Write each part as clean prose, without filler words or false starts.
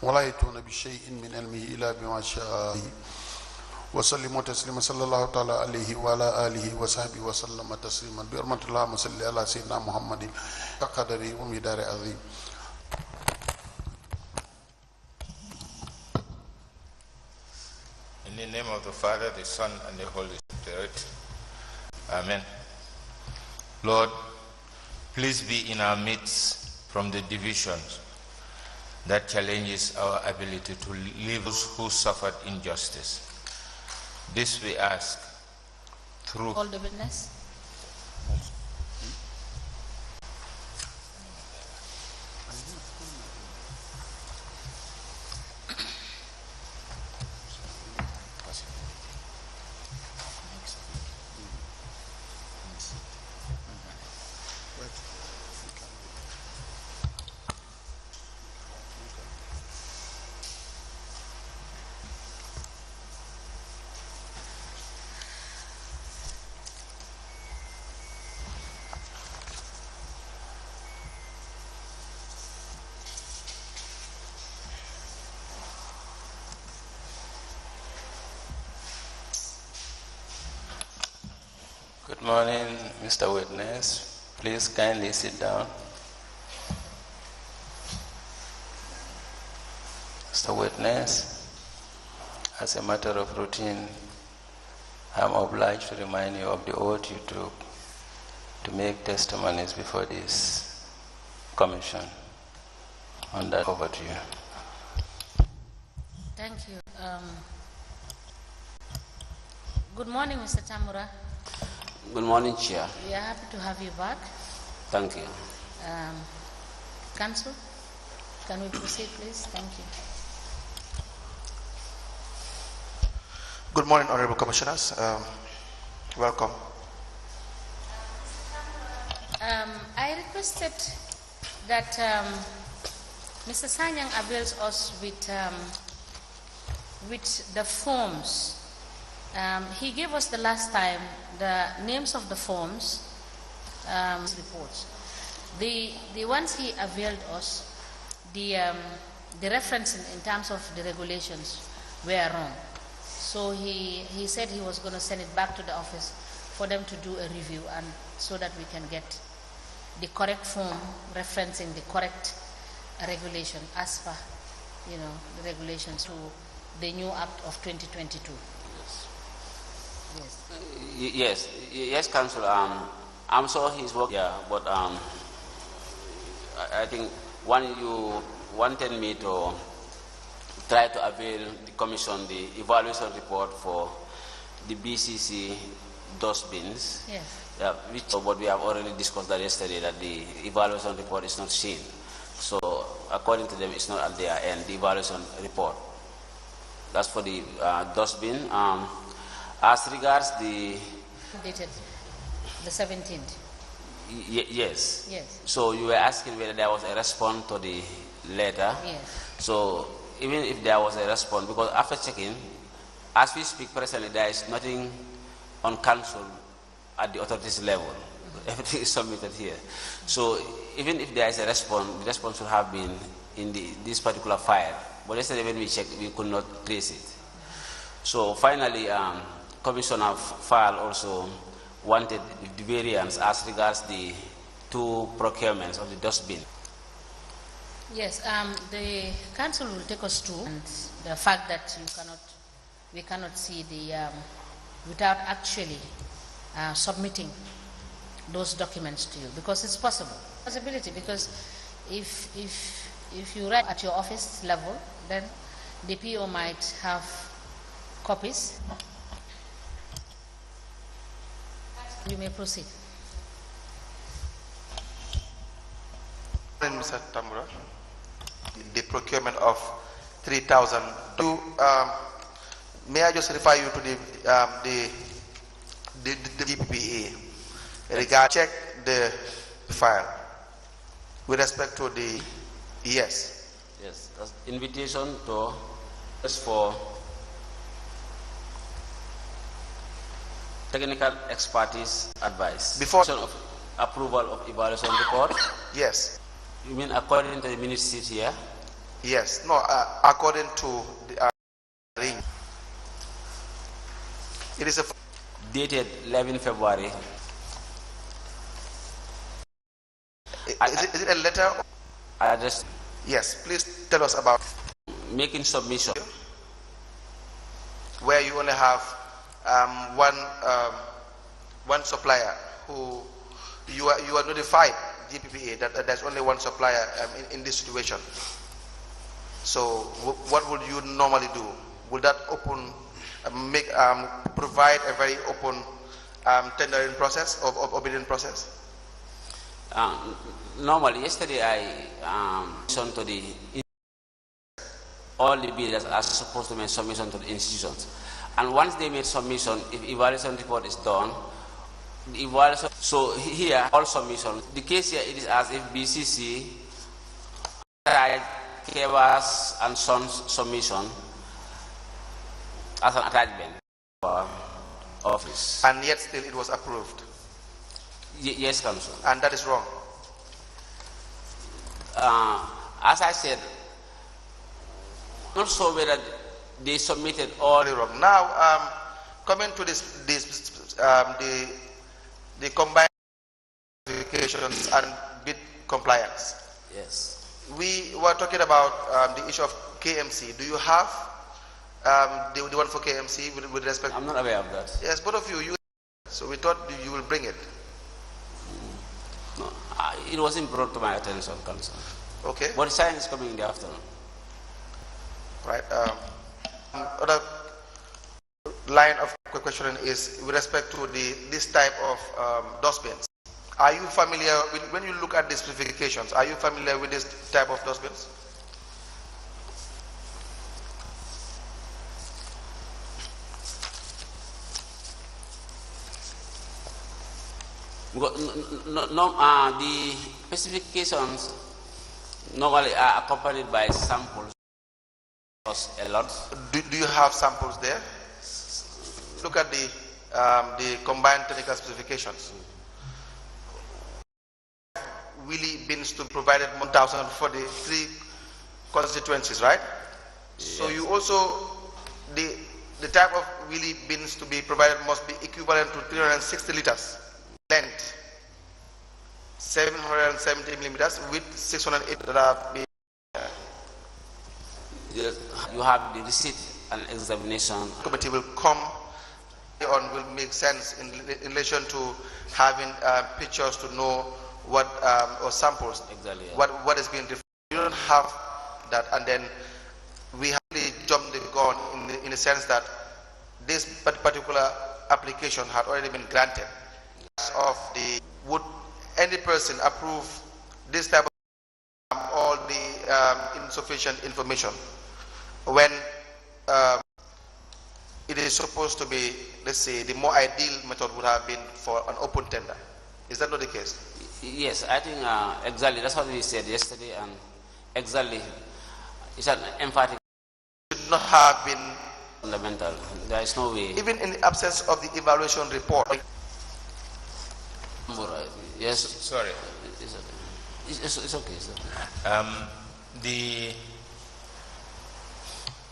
ولا يتون بشيء من علمه إلا بما شاء وسلم تسليما صلى الله تعالى عليه وعلى آله وصحبه وسلم تسليما بحرمة اللهم صل على سيدنا محمد قدره ومقدار عظيم. In the name of the Father, the Son, and the Holy Spirit. Amen. Lord, please be in our midst from the divisions that challenges our ability to live those who suffered injustice. This we ask through all the witness. Good morning, Mr. Witness. Please kindly sit down. Mr. Witness, as a matter of routine, I'm obliged to remind you of the oath you took to make testimonies before this commission. On that, over to you. Thank you. Good morning, Mr. Tamura. Good morning, Chair. We are happy to have you back. Thank you. Council, can we proceed, please? Thank you. Good morning, Honorable Commissioners. Welcome. I requested that Mr. Sanyang avails us with the forms. He gave us the last time the names of the forms, reports. The ones he availed us, the reference in terms of the regulations were wrong. So he said he was going to send it back to the office for them to do a review, and so that we can get the correct form referencing the correct regulation as per, the regulations to the new Act of 2022. Yes. Yes, Council. I'm sure he's working. Yeah, but I think you wanted me to try to avail the Commission the evaluation report for the BCC dustbins. Yes. But we have already discussed that yesterday, that the evaluation report is not seen. So according to them, it's not at their end, the evaluation report. That's for the dustbin. As regards the... Dated the 17th. Yes. Yes. So you were asking whether there was a response to the letter. Yes. So even if there was a response, because after checking, as we speak presently, there is nothing on council at the authorities level. Everything is submitted here. So even if there is a response, the response should have been in this particular file. But yesterday when we checked, we could not trace it. So finally, Commissioner file also wanted the variance as regards the two procurements of the dustbin. Yes, the council will take us to the fact that we cannot see the without actually submitting those documents to you, because it's possibility, because if you write at your office level, then the PO might have copies. You may proceed. Mr. Tamura, the procurement of 3,000. May I just refer you to the DPPA? Check the file with respect to the yes. Yes, that's invitation to ask for technical expertise advice. Before of approval of evaluation report. Yes. You mean according to the minutes sheet here? Yes, no, according to the ring. It is a dated 11 February. Is it a letter? Address. Yes, please tell us about making submission. Where you only have one supplier who you are notified GPPA that there's only one supplier in this situation. So what would you normally do? Would that provide a very open tendering process or bidding process? Normally, yesterday I sent to the all the bidders are supposed to make submission to the institutions, and once they made submission, if evaluation report is done, the evaluation. So here all submissions. The case here it is as if BCC Keva's and Sons submission as an attachment for office, and yet still it was approved. Yes, Council. And that is wrong. As I said, not so whether they submitted all wrong. Now, coming to the combined verifications and bid compliance. Yes. We were talking about the issue of KMC. Do you have the one for KMC with respect? I'm not aware of that. Yes, both of you. So we thought you will bring it. No, it wasn't brought to my attention, Council. Okay. But the sign is coming in the afternoon. Right. Other line of questioning is with respect to this type of dustbins. Are you familiar with, when you look at the specifications, are you familiar with this type of dustbins? The specifications normally are accompanied by samples. A lot. Do you have samples there? Look at the combined technical specifications. Wheelie bins to be provided 1,000 for the 3 constituencies, right? Yes. So you also the type of wheelie bins to be provided must be equivalent to 360 liters length, 770 millimeters with 608 that are being. Yes. You have the receipt and examination. The committee will come on, will make sense in relation to having pictures to know what or samples, exactly, yeah. what is being defined. You don't have that, and then we have really jumped the gun in the sense that this particular application had already been granted. Would any person approve this type of all the insufficient information when it is supposed to be, let's say, the more ideal method would have been for an open tender? Is that not the case? Yes, I think exactly that's what we said yesterday, and exactly it's an emphatic. Should not have been fundamental. There is no way. Even in the absence of the evaluation report. Yes. Sorry. It's okay. It's okay.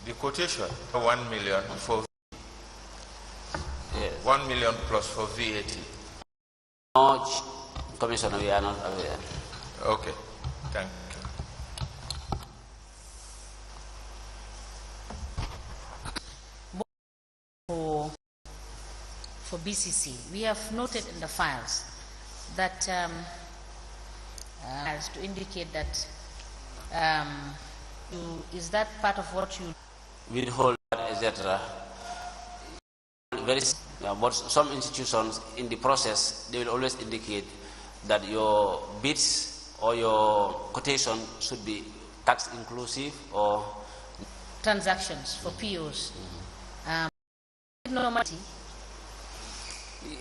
The quotation 1 million for. Yes. 1 million plus for VAT. No, Commissioner, we are not aware. Okay, thank you. For BCC, we have noted in the files that to indicate that is that part of what you withhold, etc. But some institutions in the process, they will always indicate that your bids or your quotation should be tax inclusive or transactions for POs. Normality.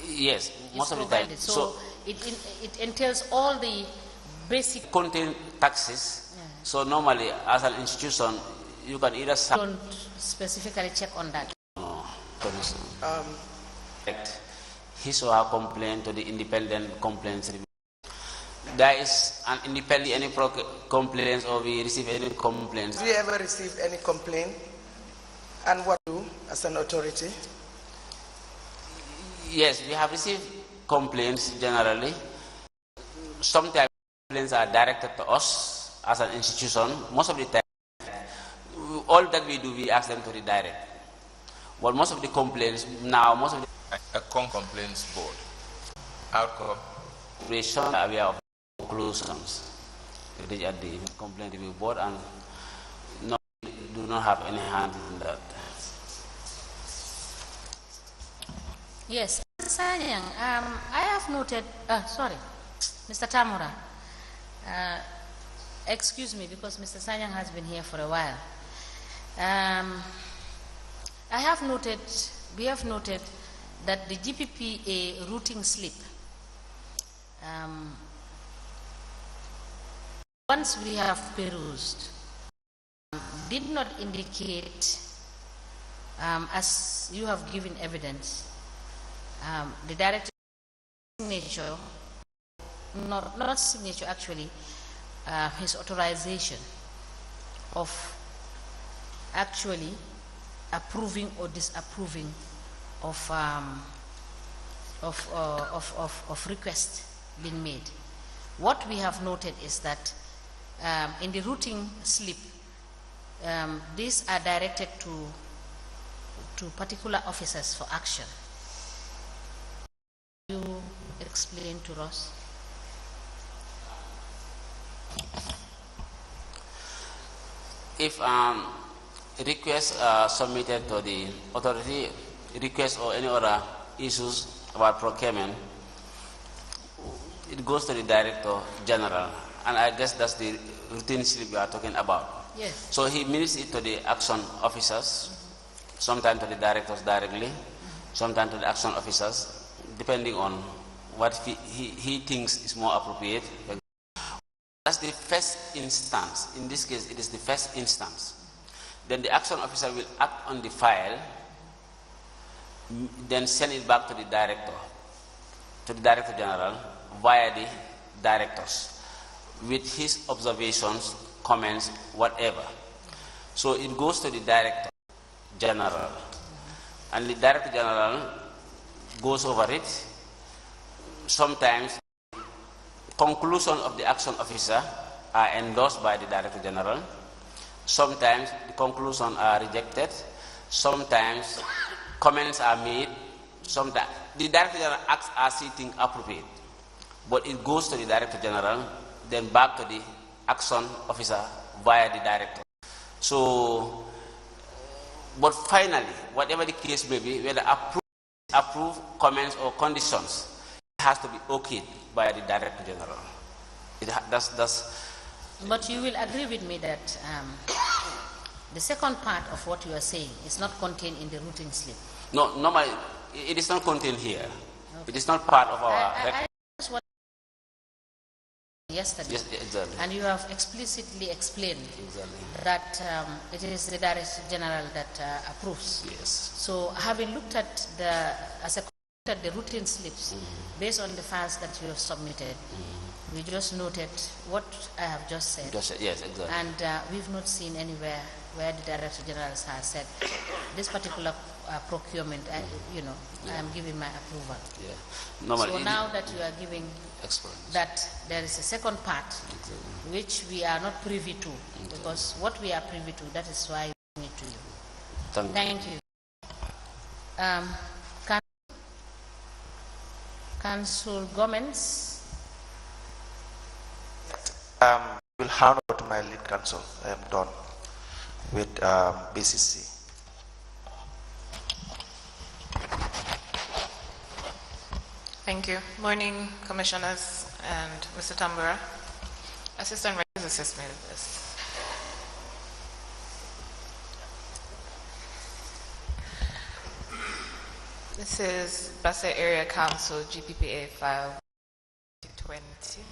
Yes, most of the time. So it entails all the basic content taxes. Yeah. So normally, as an institution, you can either don't specifically check on that. No. His or her complaint to the independent complaints review. there is independently any complaints or we receive any complaints. Have you ever received any complaint? And what do you as an authority? Yes, we have received complaints generally. Sometimes complaints are directed to us as an institution. Most of the time, all that we do, we ask them to redirect. But most of the complaints now, a complaints board. Outcome. We are aware of conclusions at the complaint review board and do not have any hand in that. Yes, Sanyang, I have noted, sorry, Mr. Tamura, excuse me because Mr. Sanyang has been here for a while. We have noted that the GPPA routing slip, once we have perused, did not indicate, as you have given evidence, the director's signature, not signature actually, his authorization of actually approving or disapproving of requests being made. What we have noted is that in the routing slip, these are directed to particular officers for action. You explain to us? If requests are submitted to the authority, requests or any other issues about procurement, it goes to the Director General, and I guess that's the routine slip we are talking about. Yes. So he minutes it to the action officers, sometimes to the directors directly, sometimes to the action officers, depending on what he thinks is more appropriate. That's the first instance. In this case, it is the first instance. Then the action officer will act on the file, then send it back to the Director General via the directors with his observations, comments, whatever. So it goes to the Director General, and the Director General goes over it. Sometimes conclusion of the action officer are endorsed by the Director General. Sometimes the conclusions are rejected. Sometimes comments are made. Sometimes the Director General acts as he thinks appropriate, but it goes to the Director General, then back to the action officer via the Director. So, but finally, whatever the case may be, whether approved comments or conditions, it has to be okayed by the Director General. But you will agree with me that the second part of what you are saying is not contained in the routing slip. No, normally it is not contained here. Okay. It is not part of our record. Yesterday, yes, exactly. And you have explicitly explained that it is the Director General that approves. Yes. So, having looked at the routine slips, based on the files that you have submitted, we just noted what I have just said. Yes, exactly. And we've not seen anywhere where the Director General has said this particular procurement, I am giving my approval. Yeah. Normally, so now that you are giving that there is a second part, which we are not privy to, because what we are privy to, that is why we need to you. Thank you. Council Gomez. Will hand over to my lead counsel. I am done with BCC. Thank you. Morning, Commissioners and Mr. Tambura. Assistant Records, assist me with this. This is Basse Area Council GPPA file 20.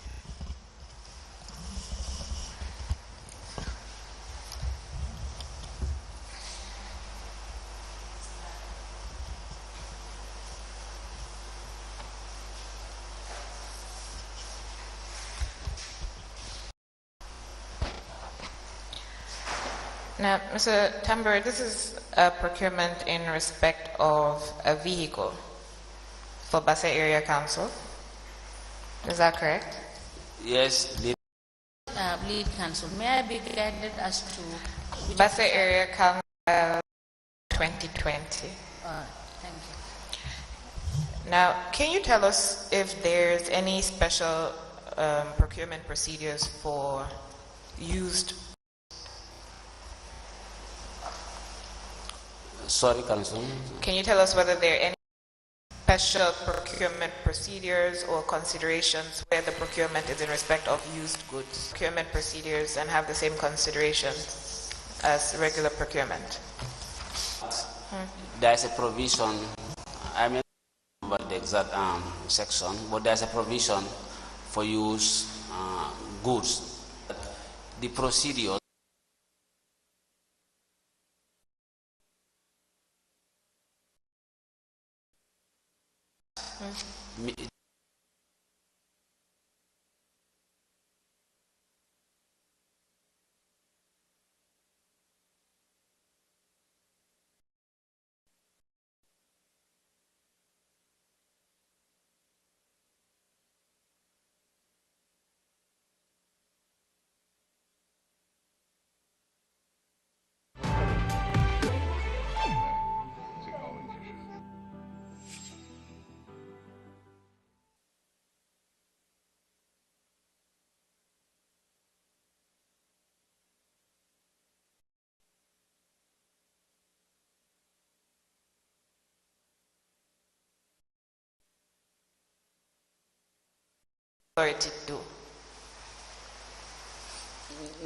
Now, Mr. Tambur, this is a procurement in respect of a vehicle for Basse Area Council. Is that correct? Yes. Lead council. May I be guided as to Basse Area Council 2020. Thank you. Now, can you tell us if there's any special procurement procedures for used? Sorry, Council. Can you tell us whether there are any special procurement procedures or considerations where the procurement is in respect of used goods? Procurement procedures and have the same considerations as regular procurement? There's a provision, I mean, about the exact section, but there's a provision for use goods. The procedure Authority do?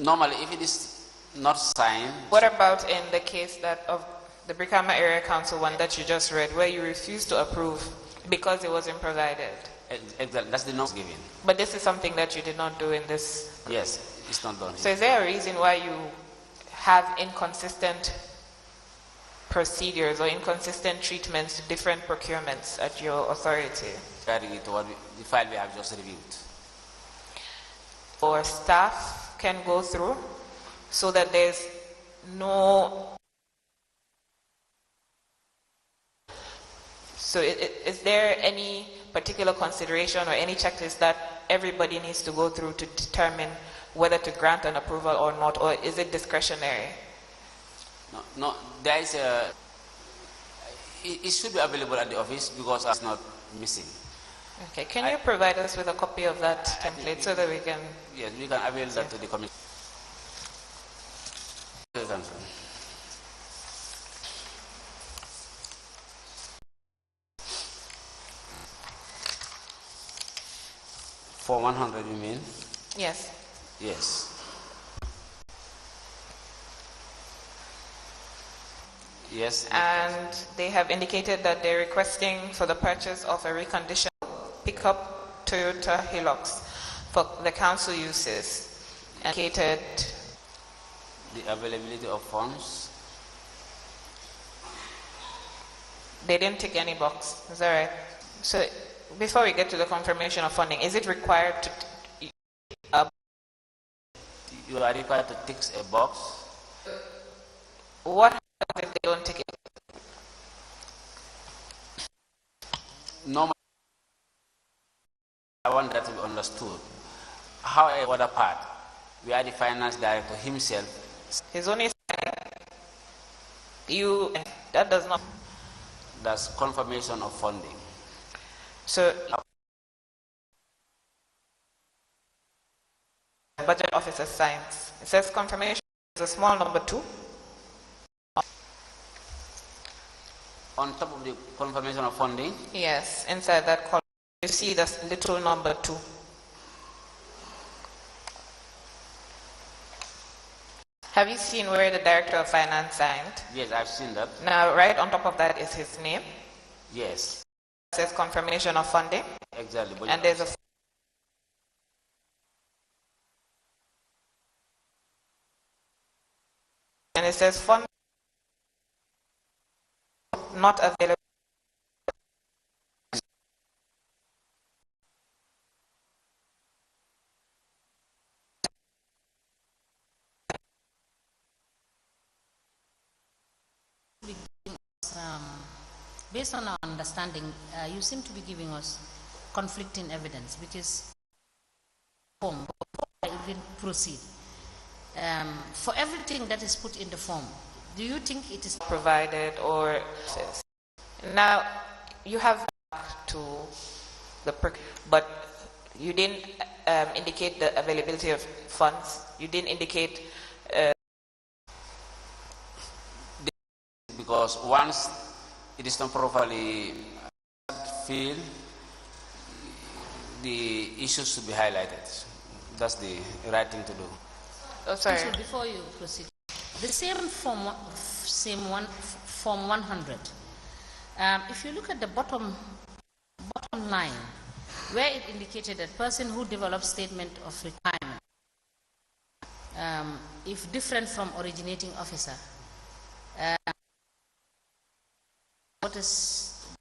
normally, if it is not signed, What about in the case that of the Brikama Area Council one that you just read, where you refused to approve because it wasn't provided? exactly, that's the notice given. But this is something that you did not do in this. Yes, it's not done. So is there a reason why you have inconsistent procedures or inconsistent treatments to different procurements at your authority? Regarding it, the file we have just reviewed. Or staff can go through so that there's no. So is there any particular consideration or any checklist that everybody needs to go through to determine whether to grant an approval or not, or is it discretionary? No, there is a. It should be available at the office because it's not missing. Okay, can you provide us with a copy of that template so that we can? Yes, we can avail that to the committee. For 100, you mean? Yes. Yes. Yes. And they have indicated that they're requesting for the purchase of a reconditioned pickup Toyota Hilux for the council uses. Indicated The availability of funds. they didn't tick any box. Is that right? So before we get to the confirmation of funding, is it required to? You are required to tick a box. What happens if they don't tick it? Normally, I want that to be understood. However, other part, we are the finance director himself. He's only saying you. That does not. That's confirmation of funding. So budget officer signs. It says confirmation is a small number 2. On top of the confirmation of funding, Yes, inside that column you see the little number 2. Have you seen where the director of finance signed? yes, I've seen that. Now, right on top of that is his name. Yes, It says confirmation of funding, exactly. But and there's a and it says fund not available. Based on our understanding, you seem to be giving us conflicting evidence, because form, before I even proceed, for everything that is put in the form, do you think it is provided or now you have to the but you didn't indicate the availability of funds, you didn't indicate because once it is not properly filled, the issues should be highlighted. That's the right thing to do. Oh, sorry. So before you proceed, the same form 100. If you look at the bottom line, where it indicated that person who develops statement of requirement, if different from originating officer, what is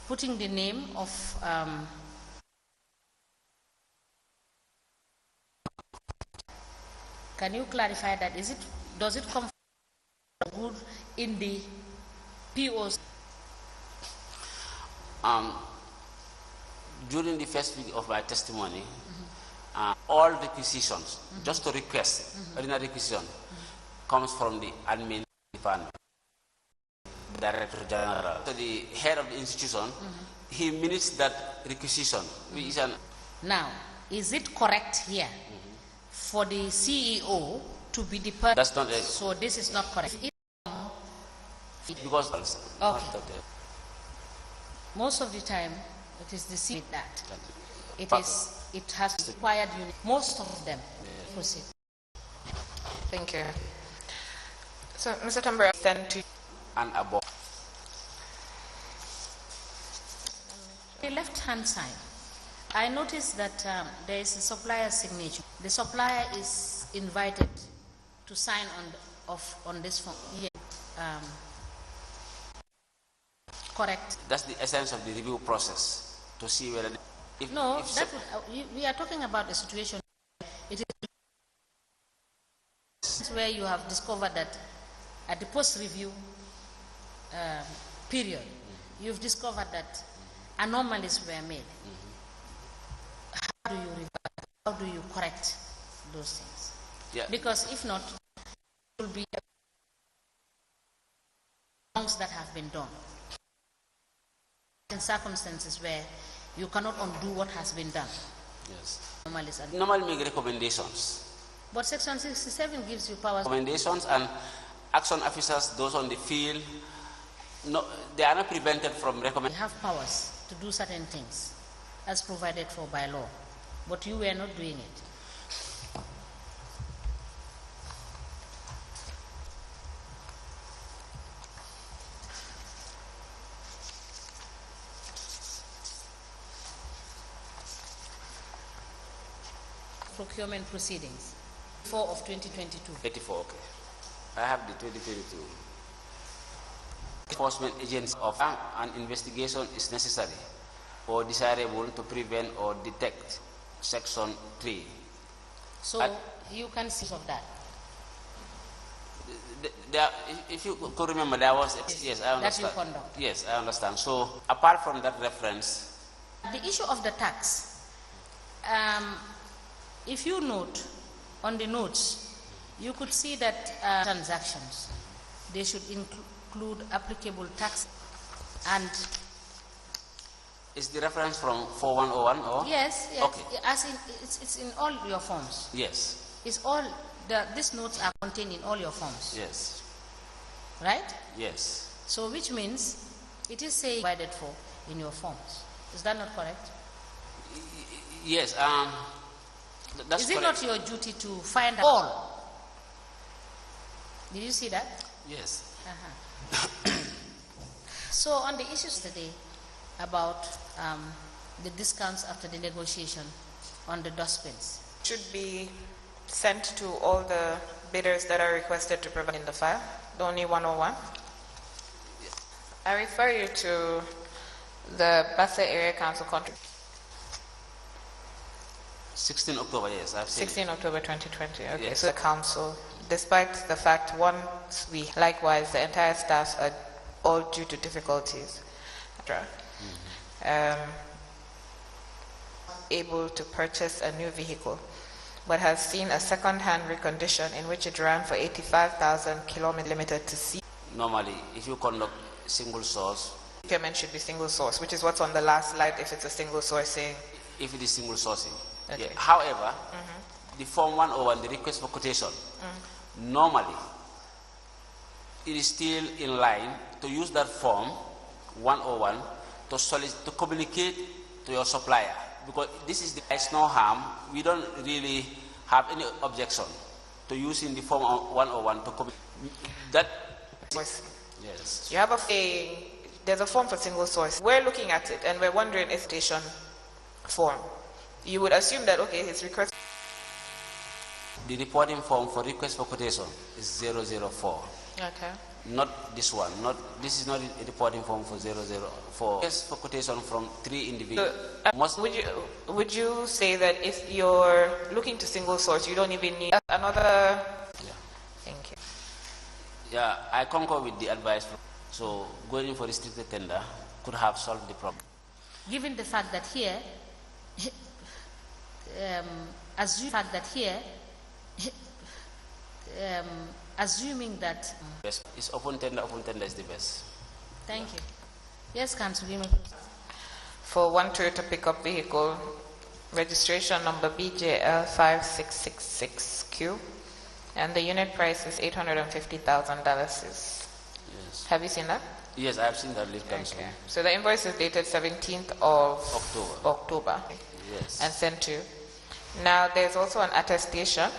putting the name of can you clarify that? Does it come from good in the POs? During the first week of my testimony, all requisitions, just to request, ordinary requisition, comes from the admin department, Director General. So the head of the institution, he minutes that requisition. Now, is it correct here for the CEO to be the person? That's not so this is not correct. Because okay. Most of the time, it is the CEO that it has required unit. Most of them. Proceed. Thank you. So, Mr. Tambra, then to and above. The left-hand side, I noticed that there is a supplier signature. The supplier is invited to sign on this form. Yeah. Correct. That's the essence of the review process, to see whether. We are talking about a situation. It is where you have discovered that at the post-review period, you've discovered that anomalies were made. How do you revert? How do you correct those things? Yeah. Because if not, it will be wrongs that have been done. In circumstances where you cannot undo what has been done. Yes. Normally make recommendations. But Section 67 gives you powers. Recommendations, and action officers, those on the field, no, they are not prevented from recommending. They have powers to do certain things as provided for by law, but you were not doing it. Procurement proceedings, 4 of 2022. 84, okay. I have the 2022. Enforcement agents of an investigation is necessary or desirable to prevent or detect. Section 3. So you can see of that. If you could remember, there was yes, I understand. That you conduct. Yes, I understand. So apart from that reference, the issue of the tax. If you note on the notes, you could see that transactions, they should include applicable tax. And is the reference from 4101 or? Yes, yes. Okay. As in, it's in all your forms. Yes. It's all these notes are contained in all your forms. Yes. Right? Yes. So which means it is saying provided for in your forms. Is that not correct? Yes. That's is it correct. not your duty to find out all? Did you see that? Yes. So on the issues today about the discounts after the negotiation on the dustbins. Should be sent to all the bidders that are requested to provide in the file, the only 101. Yes. I refer you to the Bassa Area Council contract. 16 October, yes, I've seen 16 October 2020, okay. Yes. So the council, despite the fact once we, likewise, the entire staff are all due to difficulties. Able to purchase a new vehicle, but has seen a second-hand recondition in which it ran for 85,000 kilometers limited to C. Normally, if you conduct single source, Procurement should be single source, which is what's on the last slide if it's a single sourcing. if it is single sourcing. Okay. Yeah. However, the Form 101, the request for quotation, normally, it is still in line to use that Form 101 to communicate to your supplier. Because this is there's no harm. We don't really have any objection to using the Form 101 to communicate. That, yes. You have there's a form for single source. We're looking at it and we're wondering if station form. You would assume that, okay, his request. The reporting form for request for quotation is 004. Okay. Not this one. This is not a reporting form for 004. Request for quotation from 3 individuals. Would you say that if you're looking to single source, you don't even need another? Yeah. Thank you. Yeah, I concur with the advice. So going in for restricted tender could have solved the problem. Given the fact that here, assuming that Best is open tender is the best. Thank you. Yes, Council. For one Toyota pickup vehicle, registration number BJL5666Q, and the unit price is $850,000. Yes. Have you seen that? Yes, I have seen that list. Okay. So the invoice is dated 17th of October. Yes. And sent to you. Now there's also an attestation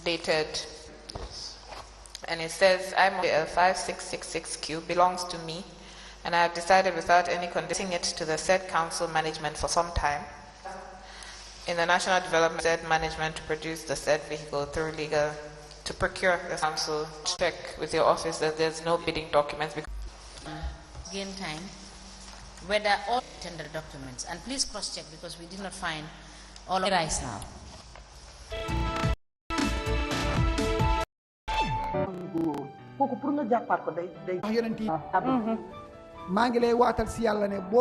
dated, Yes. and it says I'm a 5666Q belongs to me, and I have decided without any conditioning it to the said council management for some time in the national development said management to produce the said vehicle through legal to procure the council. Check with your office that there's no bidding documents. Gain time, whether all tender documents, and please cross-check because we did not find all of it now. kooku pour nga jàppaat ko day maa ngi lay waatal si yàlla ne